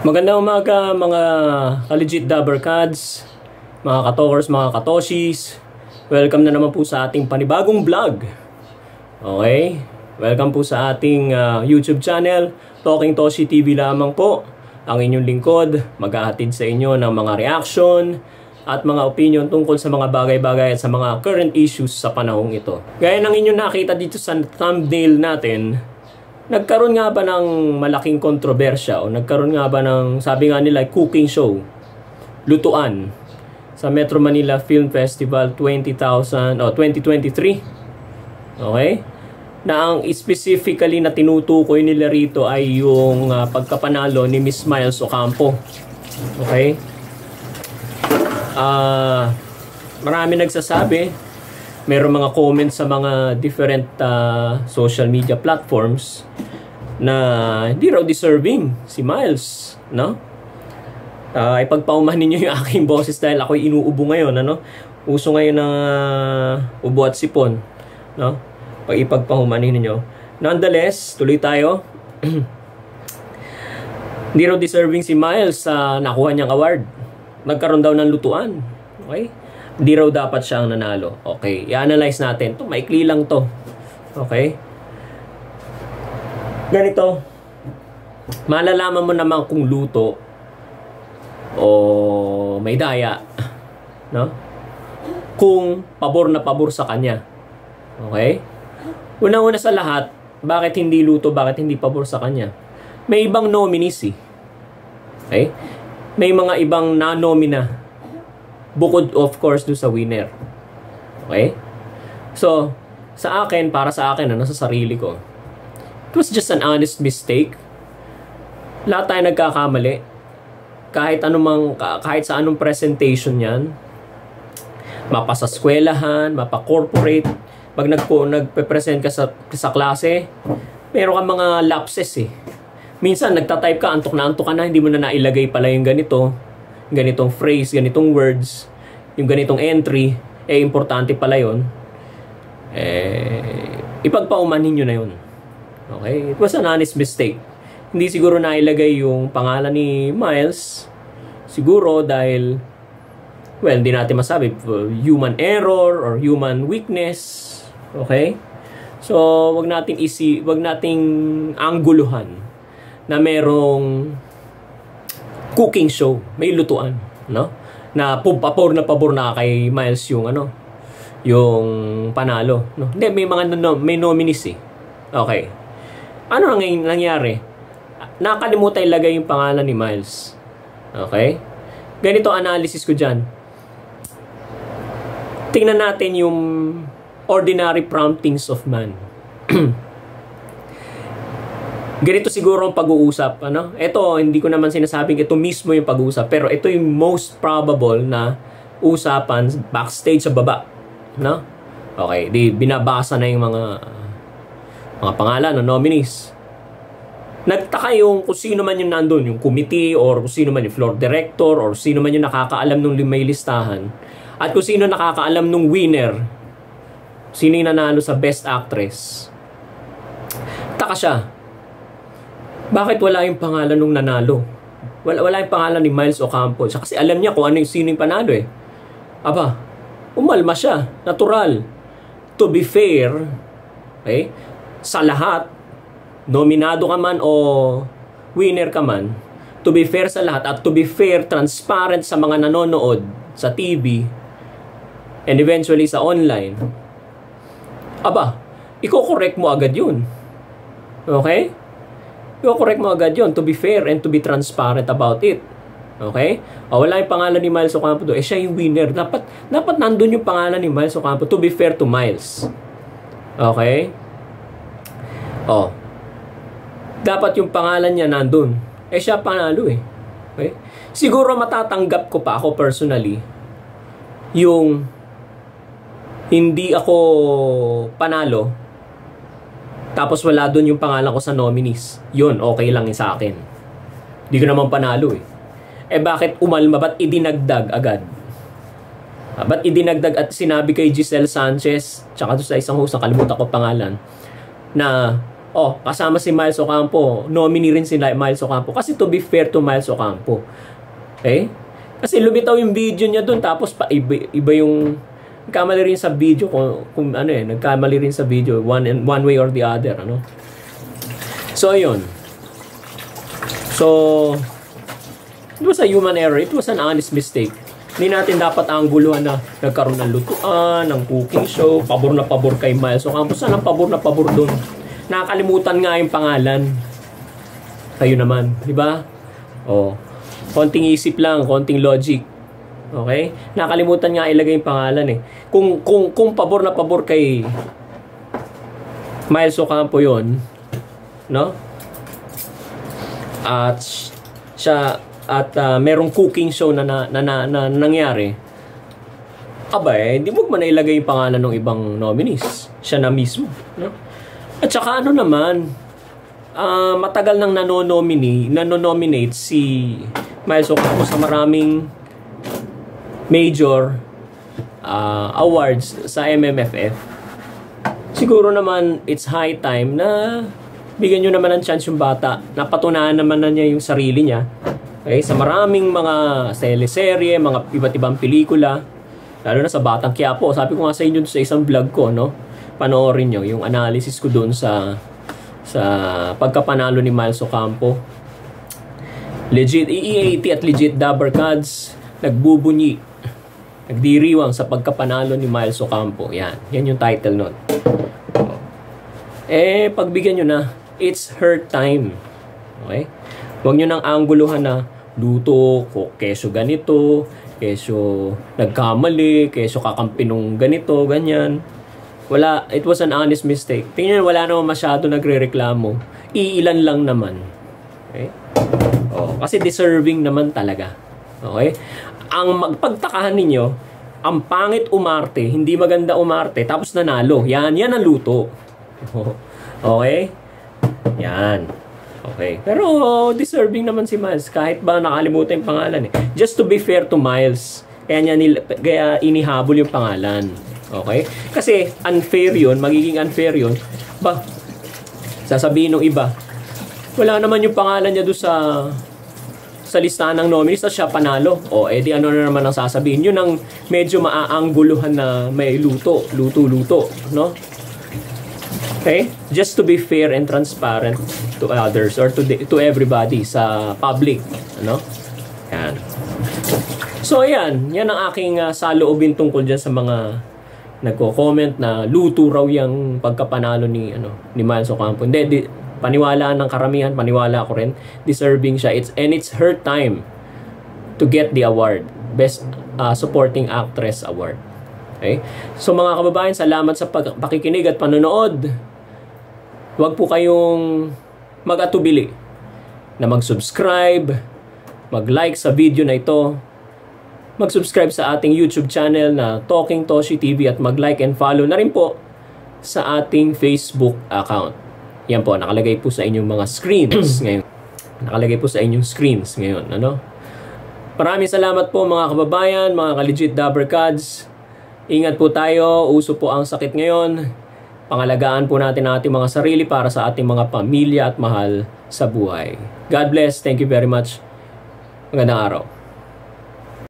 Magandang umaga mga ka-legit Dabbercads, mga katokers, mga katoshis. Welcome na naman po sa ating panibagong vlog. Okay? Welcome po sa ating YouTube channel, Talking Toshi TV lamang po. Ang inyong lingkod, maghahatid sa inyo ng mga reaction at mga opinion tungkol sa mga bagay-bagay at sa mga current issues sa panahong ito. Gaya ng inyong nakita dito sa thumbnail natin, nagkaroon nga ba ng malaking kontrobersya o nagkaroon nga ba ng, sabi nga nila, cooking show, lutuan, sa Metro Manila Film Festival 2023. Okay? Na ang specifically na tinutukoy nila rito ay yung pagkapanalo ni Miss Miles Ocampo. Okay? Marami nagsasabi, mayroong mga comments sa mga different social media platforms na hindi raw deserving si Miles, no? Ipagpaumahan ninyo yung aking boses dahil ako'y inuubo ngayon, ano? Uso ngayon ng ubo at sipon, no? Pag ipagpahumanin ninyo. Nonetheless, tuloy tayo. Hindi raw deserving si Miles sa nakuha niyang award. Nagkaroon daw ng lutuan. Okay? Hindi raw dapat siya ang nanalo. Okay, i-analyze natin. Ito, maikli lang to. Okay? Ganito. Malalaman mo naman kung luto o may daya. No? Kung pabor na pabor sa kanya. Okay? Una-una sa lahat, bakit hindi luto, bakit hindi pabor sa kanya? May ibang nominees eh. Okay? May mga ibang na-nomina. Bukod of course do sa winner. Okay? So, sa akin, para sa akin, sa sarili ko, it was just an honest mistake. Lahat tayo nagkakamali. Kahit sa anong presentation yan, mapa sa eskwelahan, mapa corporate, pag nagpe-present ka sa klase, meron ka mga lapses eh. Minsan, nagtatype ka, antok ka na, hindi mo na nailagay pala yung ganitong phrase, ganitong words, yung ganitong entry, importante pala yun. Ipagpaumanhin nyo na yun. Okay? It was an honest mistake. Hindi siguro nailagay yung pangalan ni Miles. Siguro dahil, well, hindi natin masabi, human error or human weakness. Okay? So, wag nating angguluhan na merong cooking show, may lutuan, no? Na pabor na kay Miles yung yung panalo, no? Hindi, may mga may nominees eh. Okay. Ano nangyari? Nakalimutan ilagay yung pangalan ni Miles. Okay? Ganito analysis ko diyan. Tingnan natin yung ordinary promptings of man. Ganito siguro ang pag-uusap, ano? Ito, hindi ko naman sinasabing ito mismo yung pag-uusap, pero ito yung most probable na usapan backstage sa baba, no? Okay, binabasa na yung mga pangalan ng nominees. Nagtaka yung kung sino man yung nandun, yung committee or kung sino man yung floor director or sino man yung nakakaalam nung may listahan at kung sino nakakaalam nung winner, sino yung nanalo sa best actress. Taka siya. Bakit wala yung pangalan nung nanalo? Wala yung pangalan ni Miles Ocampo. Kasi alam niya kung sino yung panalo eh. Aba, umalma siya. Natural. To be fair, okay, sa lahat, nominado ka man o winner ka man, to be fair sa lahat at to be fair, transparent sa mga nanonood sa TV and eventually sa online, aba, i-correct mo agad yun. Okay? I-correct mo agad yun to be fair and to be transparent about it. Okay? O, wala yung pangalan ni Miles Ocampo doon. Siya yung winner. Dapat nandun yung pangalan ni Miles Ocampo to be fair to Miles. Okay? O, dapat yung pangalan niya nandun. Siya panalo eh. Okay? Siguro matatanggap ko pa ako personally yung hindi ako panalo tapos wala doon yung pangalan ko sa nominees. Yun, okay lang sa akin. Hindi ko naman panalo eh. Bakit umalma? Ba't idinagdag agad? Ba't idinagdag at sinabi kay Giselle Sanchez tsaka sa isang host, nakalimutan ko pangalan, na kasama si Miles Ocampo. Nominee rin si Miles Ocampo. Kasi to be fair to Miles Ocampo. Okay? Kasi lumitaw yung video niya dun, tapos iba yung nagkamali rin sa video kung ano nagkamali rin sa video one way or the other, ano. So ayun. So it was a human error. It was an honest mistake. Hindi natin dapat angguluhan na nagkaroon ng lutuan, ng cooking show, pabor na pabor kay Miles Ocampo. Saan ang pabor na pabor doon? Nakakalimutan nga yung pangalan. Kayo naman, di ba? Konting isip lang, konting logic. Okay? Nakalimutan nga ilagay yung pangalan eh. Kung pabor na pabor kay Miles Ocampo yun, no? At merong cooking show na nangyari, hindi mo man nailagay yung pangalan ng ibang nominees. Siya na mismo, no? At saka ano naman, matagal nang nanonominate si Miles Ocampo sa maraming major awards sa MMFF. Siguro naman it's high time na bigyan nyo naman ng chance yung bata. Napatunayan naman na niya yung sarili niya. Okay, sa maraming mga teleserye, mga iba't ibang pelikula, lalo na sa Batang Quiapo. Sabi ko nga sa inyo sa isang vlog ko, no? Panoorin nyo yung analysis ko doon sa pagkapanalo ni Miles Ocampo. Legit EE80 at legit Dabber Cards nagbubunyi, nagdiriwang sa pagkapanalo ni Miles Ocampo. Yan yung title nun. Pagbigyan nyo na, it's her time. Okay? Huwag nyo nang angguluhan na luto, keso ganito, keso nagkamali, keso kakampi nung ganito, ganyan. Wala, it was an honest mistake. Tingnan, wala naman masyado nagre-reklamo. Iilan lang naman. Okay? Kasi deserving naman talaga. Okay? Ang magpagtakahan ninyo, ang pangit umarte, hindi maganda umarte, tapos nanalo. Yan ang luto. Okay? Yan. Okay. Pero deserving naman si Miles. Kahit ba nakalimutan yung pangalan eh. Just to be fair to Miles. Kaya inihabol yung pangalan. Okay? Kasi unfair yun. Magiging unfair yun. Sasabihin ng iba, wala naman yung pangalan niya doon sa listahan ng nominees at siya panalo. Di ano na naman ang sasabihin. Yun ang medyo maaangguluhan na may luto, no? Okay? Just to be fair and transparent to others or to everybody sa public, ano? Yan. So ayan, yan ang aking saloobin tungkol diyan sa mga nagko-comment na luto raw yung pagkapanalo ni Miles Ocampo. Hindi, paniwala ng karamihan, paniwala ko rin, deserving siya. It's her time to get the award, Best Supporting Actress Award. Okay? So mga kababayan, salamat sa pakikinig at panonood. Huwag po kayong mag-atubili na mag-subscribe, mag-like sa video na ito, mag-subscribe sa ating YouTube channel na Talking Toshi TV at mag-like and follow na rin po sa ating Facebook account. Yan po, nakalagay po sa inyong mga screens ngayon. Nakalagay po sa inyong screens ngayon, ano? Maraming salamat po mga kababayan, mga ka-legit Dabber Cards. Ingat po tayo, uso po ang sakit ngayon. Pangalagaan po natin ang ating mga sarili para sa ating mga pamilya at mahal sa buhay. God bless. Thank you very much. Magandang araw.